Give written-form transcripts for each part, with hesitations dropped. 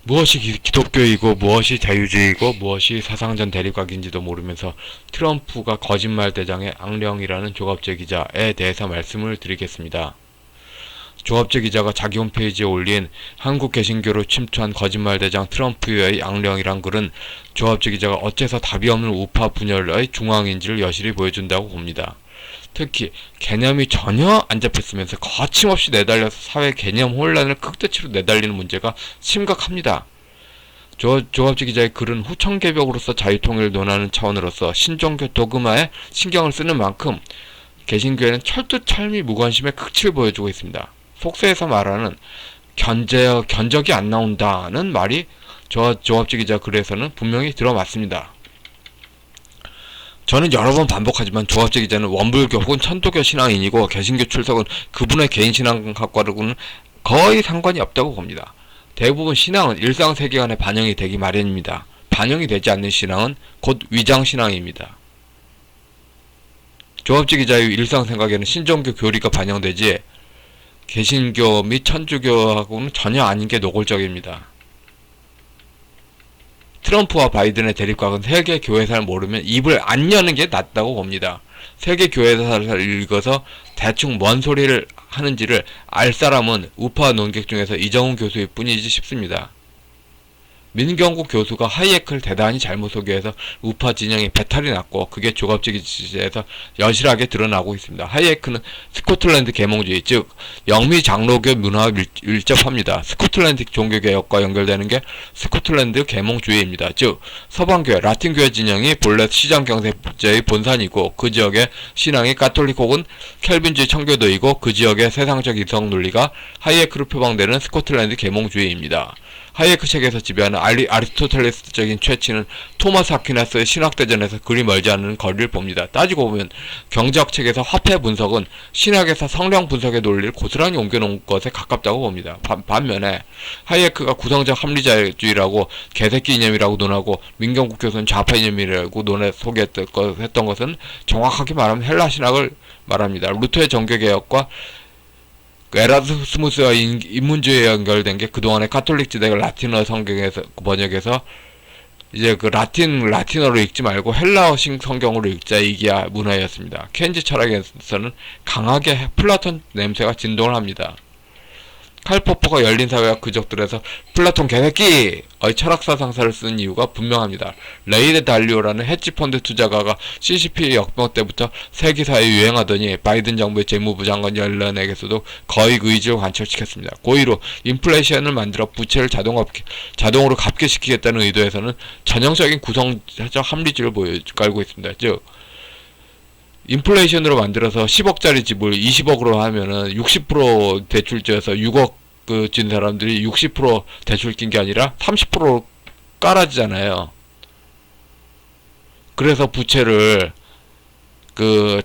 무엇이 기독교이고 무엇이 자유주의고 무엇이 사상전 대립각인지도 모르면서 트럼프가 거짓말 대장의 악령이라는 조갑재 기자에 대해서 말씀을 드리겠습니다. 조갑재 기자가 자기 홈페이지에 올린 한국 개신교로 침투한 거짓말 대장 트럼프의 악령이란 글은 조갑재 기자가 어째서 답이 없는 우파 분열의 중앙인지를 여실히 보여준다고 봅니다. 특히 개념이 전혀 안 잡혔으면서 거침없이 내달려서 사회 개념 혼란을 극대치로 내달리는 문제가 심각합니다. 조갑재 기자의 글은 후천개벽으로서 자유통일을 논하는 차원으로서 신종교 도그마에 신경을 쓰는 만큼 개신교에는 철두철미 무관심의 극치를 보여주고 있습니다. 속세에서 말하는 견적이 안 나온다는 말이 조갑재 기자 글에서는 분명히 들어맞습니다. 저는 여러 번 반복하지만 조갑재 기자는 원불교 혹은 천도교 신앙인이고 개신교 출석은 그분의 개인 신앙학과로는 거의 상관이 없다고 봅니다. 대부분 신앙은 일상세계관에 반영이 되기 마련입니다. 반영이 되지 않는 신앙은 곧 위장신앙입니다. 조갑재 기자의 일상생각에는 신종교 교리가 반영되지 개신교 및 천주교하고는 전혀 아닌 게 노골적입니다. 트럼프와 바이든의 대립각은 세계 교회사를 모르면 입을 안 여는 게 낫다고 봅니다. 세계 교회사를 읽어서 대충 뭔 소리를 하는지를 알 사람은 우파 논객 중에서 이정훈 교수일 뿐이지 싶습니다. 민경구 교수가 하이에크를 대단히 잘못 소개해서 우파 진영에 배탈이 났고 그게 조갑재 기자에서 여실하게 드러나고 있습니다. 하이에크는 스코틀랜드 계몽주의, 즉 영미 장로교 문화와 밀접합니다. 스코틀랜드 종교개혁과 연결되는 게 스코틀랜드 계몽주의입니다. 즉 서방교회, 라틴교회 진영이 본래 시장경제의 본산이고 그 지역의 신앙이 가톨릭 혹은 켈빈주의 청교도이고 그 지역의 세상적 이성 논리가 하이에크로 표방되는 스코틀랜드 계몽주의입니다. 하이에크 책에서 지배하는 아리스토텔레스적인 최치는 토마스 아퀴나스의 신학대전에서 그리 멀지 않은 거리를 봅니다. 따지고 보면 경제학 책에서 화폐 분석은 신학에서 성령 분석의 논리를 고스란히 옮겨놓은 것에 가깝다고 봅니다. 반면에 하이에크가 구성적 합리주의라고 개새끼 이념이라고 논하고 민경국 교수는 좌파 이념이라고 소개했던 것은 정확하게 말하면 헬라 신학을 말합니다. 루터의 종교개혁과 에라스무스와 인문주의에 연결된 게 그동안의 가톨릭 지대가 라틴어 성경에서 번역해서 이제 그 라틴어로 읽지 말고 헬라어식 성경으로 읽자 이게 문화였습니다. 켄지 철학에서는 강하게 플라톤 냄새가 진동을 합니다. 칼 포퍼가 열린사회와 그적들에서 플라톤 개새끼의 철학사상사를 쓴 이유가 분명합니다. 레이 달리오라는 헤지펀드 투자가가 CCP 역병 때부터 세계사에 유행하더니 바이든 정부의 재무부 장관 옐런에게서도 거의 그 의지를 관철시켰습니다. 고의로 인플레이션을 만들어 부채를 자동으로 갚게시키겠다는 의도에서는 전형적인 구성적 합리주의를 깔고 있습니다. 즉 인플레이션으로 만들어서 10억짜리 집을 20억으로 하면은 60% 대출줘서 6억 진 사람들이 60% 대출 낀 게 아니라 30% 깔아지잖아요. 그래서 부채를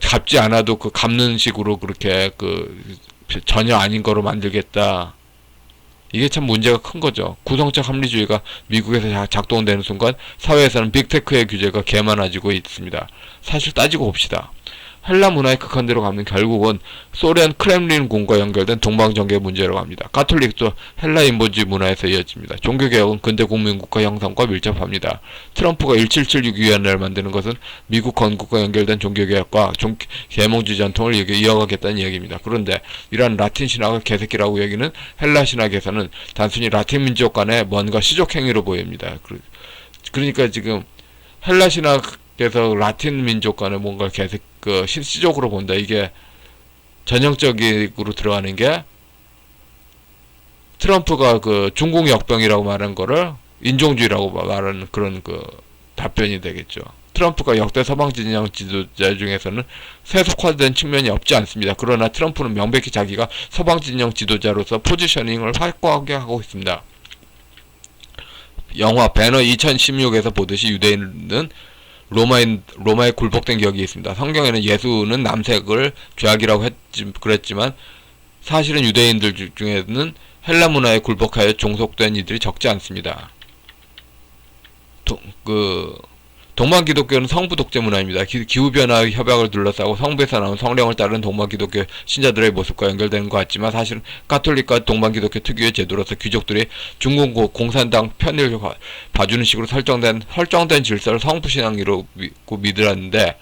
갚지 않아도 갚는 식으로 그렇게 전혀 아닌 거로 만들겠다. 이게 참 문제가 큰 거죠. 구성적 합리주의가 미국에서 작동되는 순간 사회에서는 빅테크의 규제가 개만해지고 있습니다. 사실 따지고 봅시다. 헬라 문화의 극한대로 가면 결국은 소련 크렘린궁과 연결된 동방정계 문제라고 합니다. 가톨릭도 헬라 인본주의 문화에서 이어집니다. 종교개혁은 근대 국민국가 형성과 밀접합니다. 트럼프가 1776위원회를 만드는 것은 미국 건국과 연결된 종교개혁과 계몽주의 전통을 이어가겠다는 이야기입니다. 그런데 이러한 라틴 신학을 개새끼라고 여기는 헬라 신학에서는 단순히 라틴 민족 간의 뭔가 시족행위로 보입니다. 그러니까 지금 헬라 신학에서 라틴 민족 간의 뭔가 시적으로 본다. 이게 전형적으로 들어가는 게 트럼프가 중국 역병이라고 말한 거를 인종주의라고 말하는 그런 답변이 되겠죠. 트럼프가 역대 서방 진영 지도자 중에서는 세속화된 측면이 없지 않습니다. 그러나 트럼프는 명백히 자기가 서방 진영 지도자로서 포지셔닝을 확고하게 하고 있습니다. 영화 배너 2016에서 보듯이 유대인은 로마에 굴복된 기억이 있습니다. 성경에는 예수는 남색을 죄악이라고 그랬지만 사실은 유대인들 중에는 헬라 문화에 굴복하여 종속된 이들이 적지 않습니다. 동방 기독교는 성부 독재 문화입니다. 기후변화의 협약을 둘러싸고 성부에서 나온 성령을 따르는 동방 기독교 신자들의 모습과 연결되는 것 같지만 사실은 가톨릭과 동방 기독교 특유의 제도로서 귀족들이 중국 공산당 편을 봐주는 식으로 설정된 질서를 성부 신앙으로 믿으라는데,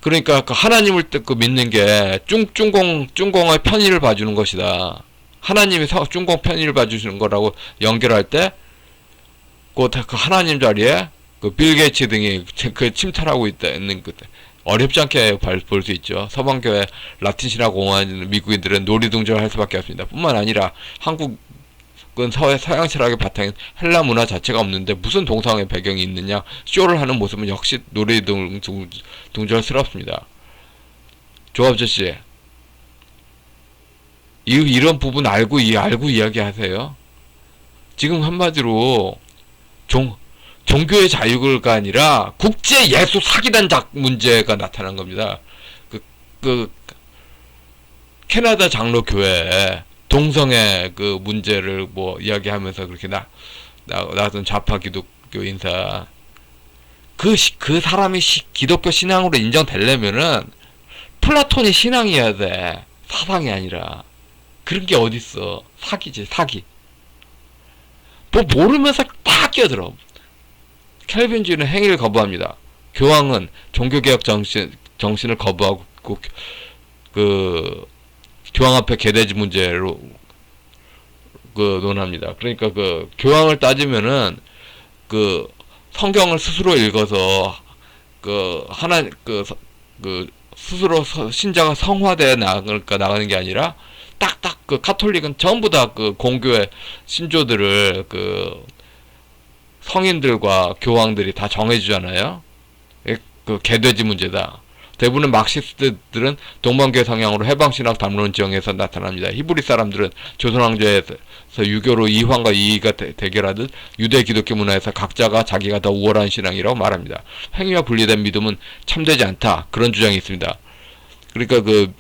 그러니까 그 하나님을 믿는 게 중공의 편의를 봐주는 것이다. 하나님이 중공 편의를 봐주시는 거라고 연결할 때, 그 하나님 자리에 그 빌 게이츠 등이 그 침탈하고 있는 그 어렵지 않게 볼 수 있죠. 서방교회 라틴 신화 공부하는 미국인들은 놀이동전을 할 수밖에 없습니다. 뿐만 아니라 한국은 서양 철학의 바탕인 헬라 문화 자체가 없는데 무슨 동성애 배경이 있느냐, 쇼를 하는 모습은 역시 놀이동전스럽습니다. 조합저씨, 이런 부분 알고 이야기하세요. 지금 한마디로 종교의 자유가 아니라 국제 예수 사기단 문제가 나타난 겁니다. 캐나다 장로교회에 동성애 그 문제를 뭐 이야기하면서 그렇게 나왔던 좌파 기독교 인사, 그 사람이 기독교 신앙으로 인정되려면은 플라톤이 신앙이어야 돼. 사상이 아니라. 그런 게 어딨어. 사기지, 사기. 뭐 모르면서 딱 끼어들어. 켈빈주의는 행위를 거부합니다. 교황은 종교개혁 정신을 거부하고 그 교황 앞에 개돼지 문제로 논합니다. 그러니까 그 교황을 따지면은 그 성경을 스스로 읽어서 스스로 신자가 성화돼 나가는 게 아니라 딱딱 그 카톨릭은 전부 다 그 공교의 신조들을 성인들과 교황들이 다 정해주잖아요. 그 개돼지 문제다. 대부분의 막시스트들은 동방교회 성향으로 해방신학 담론 지형에서 나타납니다. 히브리 사람들은 조선왕조에서 유교로 이황과 이의가 대결하듯 유대 기독교 문화에서 각자가 자기가 더 우월한 신앙이라고 말합니다. 행위와 분리된 믿음은 참되지 않다. 그런 주장이 있습니다. 그러니까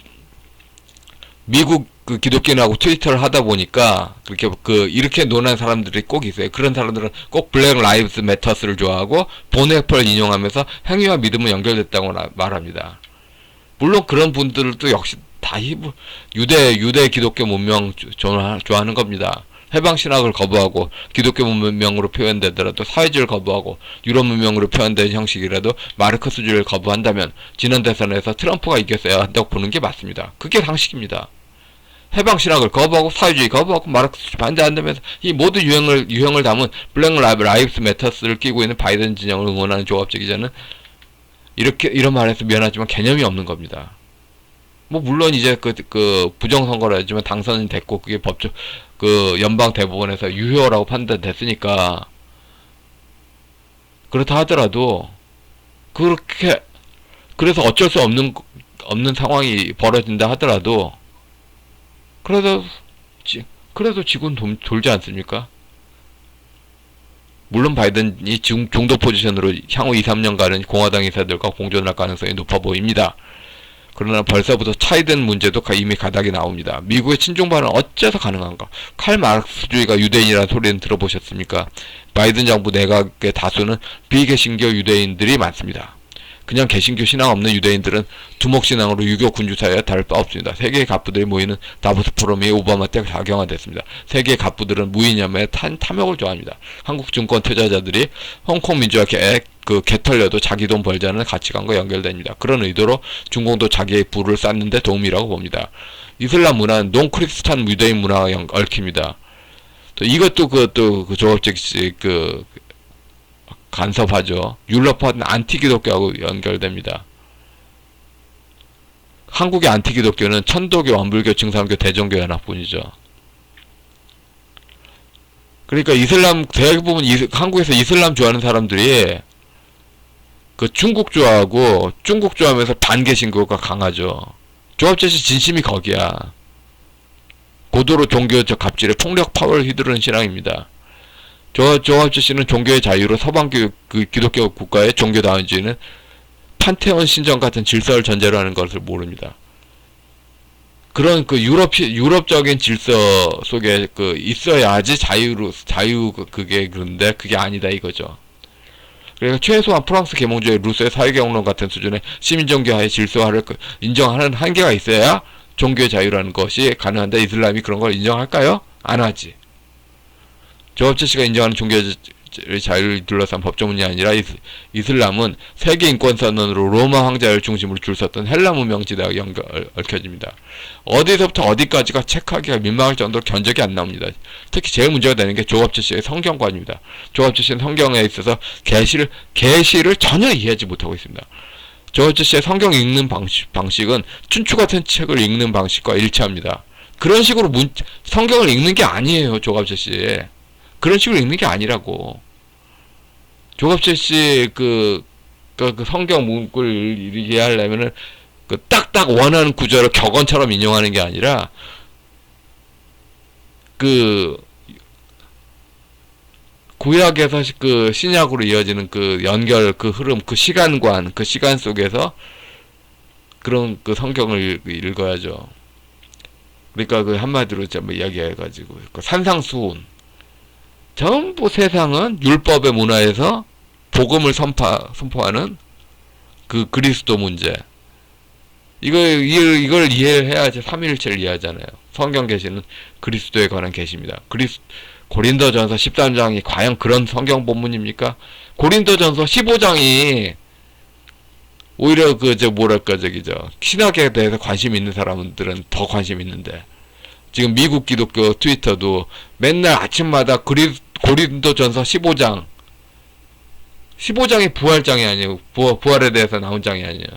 미국 기독교인하고 트위터를 하다 보니까 이렇게 논하는 사람들이 꼭 있어요. 그런 사람들은 꼭 블랙 라이브스 매터스를 좋아하고 보네펄을 인용하면서 행위와 믿음은 연결됐다고 말합니다. 물론 그런 분들도 역시 다 유대 기독교 문명 좋아하는 겁니다. 해방신학을 거부하고 기독교 문명으로 표현되더라도 사회주의를 거부하고 유럽 문명으로 표현된 형식이라도 마르크스주의를 거부한다면 지난 대선에서 트럼프가 이겼어야 한다고 보는 게 맞습니다. 그게 상식입니다. 해방신학을 거부하고 사회주의 거부하고 마르크스주의 반대한다면서 이 모든 유형을 담은 블랙 라이브스 매터스를 끼고 있는 바이든 진영을 응원하는 조합적 기자는 이런 말해서 미안하지만 개념이 없는 겁니다. 뭐 물론 이제 부정선거를 하지만 당선이 됐고 그게 연방 대법원에서 유효라고 판단됐으니까 그렇다 하더라도 그래서 어쩔 수 없는 상황이 벌어진다 하더라도 그래도 지구는 돌지 않습니까? 물론 바이든이 중도 포지션으로 향후 2-3년간은 공화당 인사들과 공존할 가능성이 높아 보입니다. 그러나 벌써부터 차이된 문제도 이미 가닥이 나옵니다. 미국의 친중파는 어째서 가능한가? 칼 마르크스주의가 유대인이라는 소리는 들어보셨습니까? 바이든 정부 내각의 다수는 비개신교 유대인들이 많습니다. 그냥 개신교 신앙 없는 유대인들은 두목신앙으로 유교 군주 사회에 다를 바 없습니다. 세계의 갑부들이 모이는 다보스 포럼이 오바마 때 작용화됐습니다. 세계의 갑부들은 무이념의 탐욕을 좋아합니다. 한국 증권 투자자들이 홍콩 민주화 개털려도 자기 돈 벌자는 가치관과 연결됩니다. 그런 의도로 중공도 자기의 부를 쌓는 데 도움이라고 봅니다. 이슬람 문화는 논크리스찬 유대인 문화와 얽힙니다. 또 이것도 조합적 간섭하죠. 율법화는 안티기독교하고 연결됩니다. 한국의 안티기독교는 천도교, 원불교, 증산교, 대종교 연합뿐이죠. 그러니까 대부분 한국에서 이슬람 좋아하는 사람들이 중국 좋아하고 중국 좋아하면서 반개신교가 강하죠. 조합제시 진심이 거기야. 고도로 종교적 갑질에 폭력 파워를 휘두르는 신앙입니다. 조합주 씨는 종교의 자유로 서방 기독교 국가의 종교다원주의는 판테온 신전 같은 질서를 전제로 하는 것을 모릅니다. 그런 유럽적인 질서 속에 있어야지 그런데 그게 아니다 이거죠. 그러니까 최소한 프랑스 계몽주의 루소의 사회경론 같은 수준의 시민종교화의 질서화를 인정하는 한계가 있어야 종교의 자유라는 것이 가능한데 이슬람이 그런 걸 인정할까요? 안 하지. 조갑재 씨가 인정하는 종교의 자유를 둘러싼 법조문이 아니라 이슬람은 세계 인권선언으로 로마 황제를 중심으로 줄 섰던 헬라 문명 지대와 얽혀집니다. 어디서부터 어디까지가 체크하기가 민망할 정도로 견적이 안 나옵니다. 특히 제일 문제가 되는 게 조갑재 씨의 성경관입니다. 조갑재 씨는 성경에 있어서 계시를 전혀 이해하지 못하고 있습니다. 조갑재 씨의 성경 읽는 방식은 춘추 같은 책을 읽는 방식과 일치합니다. 그런 식으로 성경을 읽는 게 아니에요, 조갑재 씨. 그런 식으로 읽는 게 아니라고. 조갑재 씨 그 성경 문구를 이해하려면은 그 딱딱 원하는 구절을 격언처럼 인용하는 게 아니라 그 구약에서 그 신약으로 이어지는 그 연결, 그 흐름, 그 시간관, 그 시간 속에서 그런 그 성경을 읽어야죠. 그러니까 그 한마디로 좀 이야기해가지고 그 산상수훈. 전부 세상은 율법의 문화에서 복음을 선포하는 그 그리스도 문제. 이걸 이해를 해야지 삼위일체를 이해하잖아요. 성경 계시는 그리스도에 관한 계시입니다. 고린도전서 13장이 과연 그런 성경 본문입니까? 고린도전서 15장이 오히려 신학에 대해서 관심 있는 사람들은 더 관심 있는데, 지금 미국 기독교 트위터도 맨날 아침마다 고린도전서 15장이 부활장이 아니에요. 부활에 대해서 나온 장이 아니에요.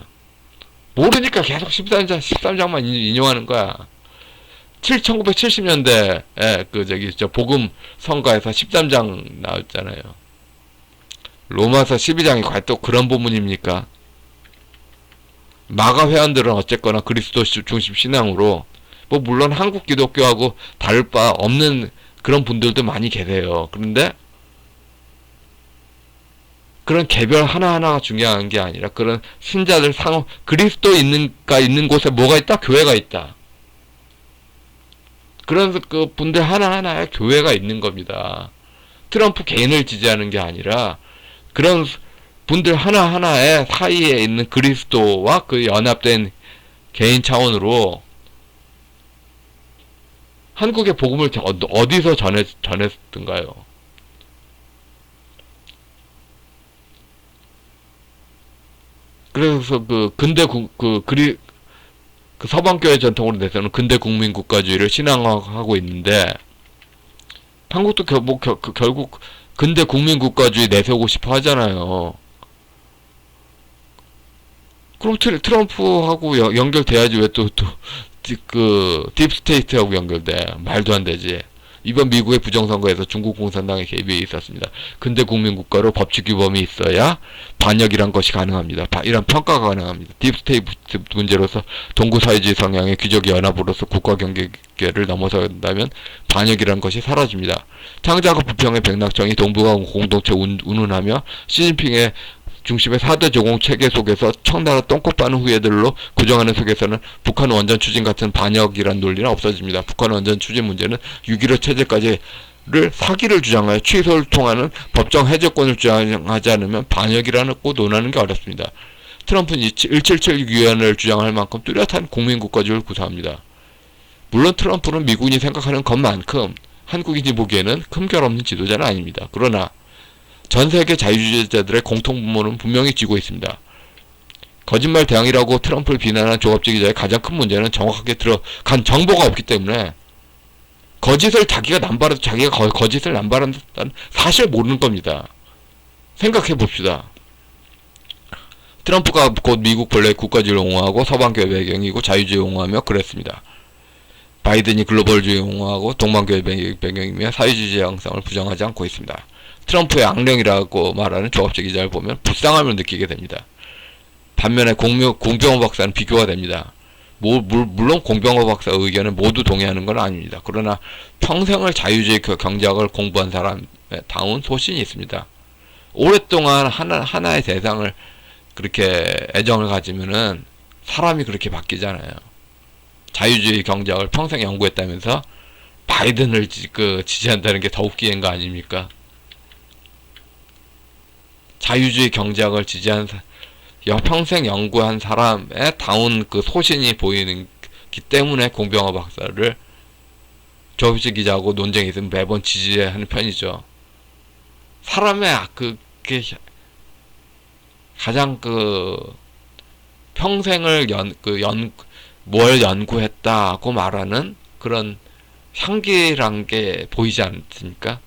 모르니까 계속 13장만 인용하는 거야. 1970년대에 복음 성가에서 13장 나왔잖아요. 로마서 12장이 과연 또 그런 본문입니까? 마가 회원들은 어쨌거나 그리스도 중심 신앙으로, 뭐 물론 한국 기독교하고 다를 바 없는 그런 분들도 많이 계세요. 그런데 그런 개별 하나하나가 중요한 게 아니라 그런 신자들 그리스도 있는 곳에 뭐가 있다? 교회가 있다. 그런 그 분들 하나하나에 교회가 있는 겁니다. 트럼프 개인을 지지하는 게 아니라 그런 분들 하나하나의 사이에 있는 그리스도와 그 연합된 개인 차원으로 한국의 복음을 어디서 전했던가요? 그래서 서방교회 전통으로 내세우는 근대 국민 국가주의를 신앙화하고 있는데, 한국도 결국 근대 국민 국가주의 내세우고 싶어 하잖아요. 그럼 트럼프하고 연결돼야지. 왜 딥스테이트하고 연결돼? 말도 안 되지. 이번 미국의 부정선거에서 중국 공산당의 개입이 있었습니다. 근대 국민국가로 법치 규범이 있어야 반역이란 것이 가능합니다. 이런 평가가 가능합니다. 딥스테이트 문제로서 동구사회주의 성향의 귀족의 연합으로서 국가 경계를 넘어선다면 반역이란 것이 사라집니다. 창작과 부평의 백낙정이 동북아 공동체 운운하며 시진핑의 중심의 4대 조공 체계 속에서 청나라 똥꼬 빠는 후예들로 구정하는 속에서는 북한 원전 추진 같은 반역이란 논리는 없어집니다. 북한 원전 추진 문제는 6.15 체제까지를 사기를 주장하여 취소를 통하는 법정 해제권을 주장하지 않으면 반역이라고 논하는 게 어렵습니다. 트럼프는 177 유엔을 주장할 만큼 뚜렷한 국민국가주의를 구사합니다. 물론 트럼프는 미군이 생각하는 것만큼 한국인이 보기에는 흠결없는 지도자는 아닙니다. 그러나 전세계 자유주의자들의 공통분모는 분명히 쥐고 있습니다. 거짓말 대왕이라고 트럼프를 비난한 조갑재 기자의 가장 큰 문제는 정확하게 들어간 정보가 없기 때문에 거짓을 자기가 거짓을 남발한다는 사실 모르는 겁니다. 생각해 봅시다. 트럼프가 곧 미국 본래 국가주의를 옹호하고 서방교회 배경이고 자유주의 옹호하며 그랬습니다. 바이든이 글로벌주의 옹호하고 동방교회 배경이며 사회주의 양상을 부정하지 않고 있습니다. 트럼프의 악령이라고 말하는 조갑재 기자를 보면 불쌍함을 느끼게 됩니다. 반면에 공병호 박사는 비교가 됩니다. 물론 공병호 박사 의견에 모두 동의하는 건 아닙니다. 그러나 평생을 자유주의 경제학을 공부한 사람의 다운 소신이 있습니다. 오랫동안 하나의 세상을 그렇게 애정을 가지면은 사람이 그렇게 바뀌잖아요. 자유주의 경제학을 평생 연구했다면서 바이든을 지지한다는 게 더 웃기는 거 아닙니까? 자유주의 경제학을 지지한 평생 연구한 사람의 다운 그 소신이 보이기 때문에 공병호 박사를 조업식 기자하고 논쟁이 있으면 매번 지지하는 편이죠. 사람의 그게 가장 평생을 뭘 연구했다고 말하는 그런 향기란 게 보이지 않습니까?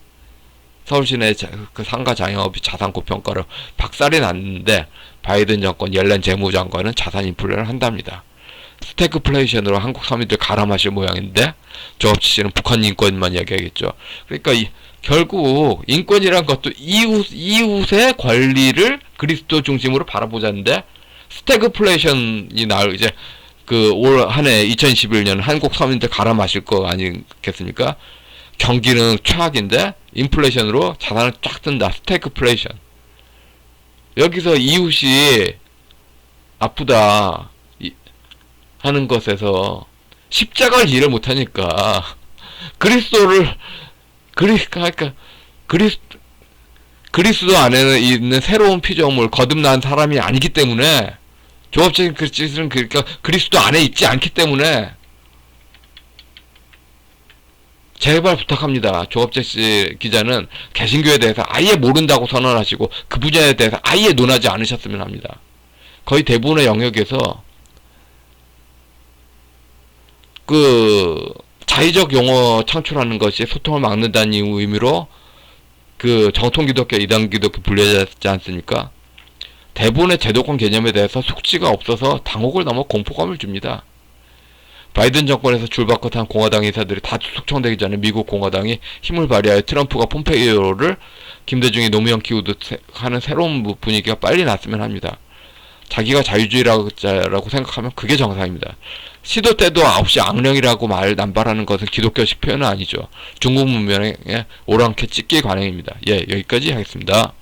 서울시내 그 상가 자영업이 자산 고평가로 박살이 났는데 바이든 정권 옐렌 재무장관은 자산 인플레를 한답니다. 스태그플레이션으로 한국 서민들 가라마실 모양인데 조업치 씨는 북한 인권만 이야기하겠죠. 그러니까 결국 인권이란 것도 이웃의 권리를 그리스도 중심으로 바라보자는데 스태그플레이션이 이제 올 한 해 2021년 한국 서민들 갈아마실 거 아니겠습니까? 경기는 최악인데 인플레이션으로 자산을 쫙 뜬다. 스태그플레이션. 여기서 이웃이 아프다 하는 것에서 십자가를 이해를 못하니까 그리스도 안에는 있는 새로운 피조물 거듭난 사람이 아니기 때문에 조합적인 그리스도는 그러니까 그리스도 안에 있지 않기 때문에 제발 부탁합니다. 조업재 씨 기자는 개신교에 대해서 아예 모른다고 선언하시고 그 분야에 대해서 아예 논하지 않으셨으면 합니다. 거의 대부분의 영역에서 자의적 용어 창출하는 것이 소통을 막는다는 의미로 정통 기독교, 이단 기독교 분류하지 않습니까? 대부분의 제도권 개념에 대해서 숙지가 없어서 당혹을 넘어 공포감을 줍니다. 바이든 정권에서 줄바꿔 탄 공화당 인사들이 다 숙청되기 전에 미국 공화당이 힘을 발휘하여 트럼프가 폼페이오를 김대중이 노무현 키우듯 하는 새로운 분위기가 빨리 났으면 합니다. 자기가 자유주의라고 생각하면 그게 정상입니다. 시도 때도 없이 악령이라고 남발하는 것은 기독교식 표현은 아니죠. 중국 문명의 오랑캐 찍기 관행입니다. 예, 여기까지 하겠습니다.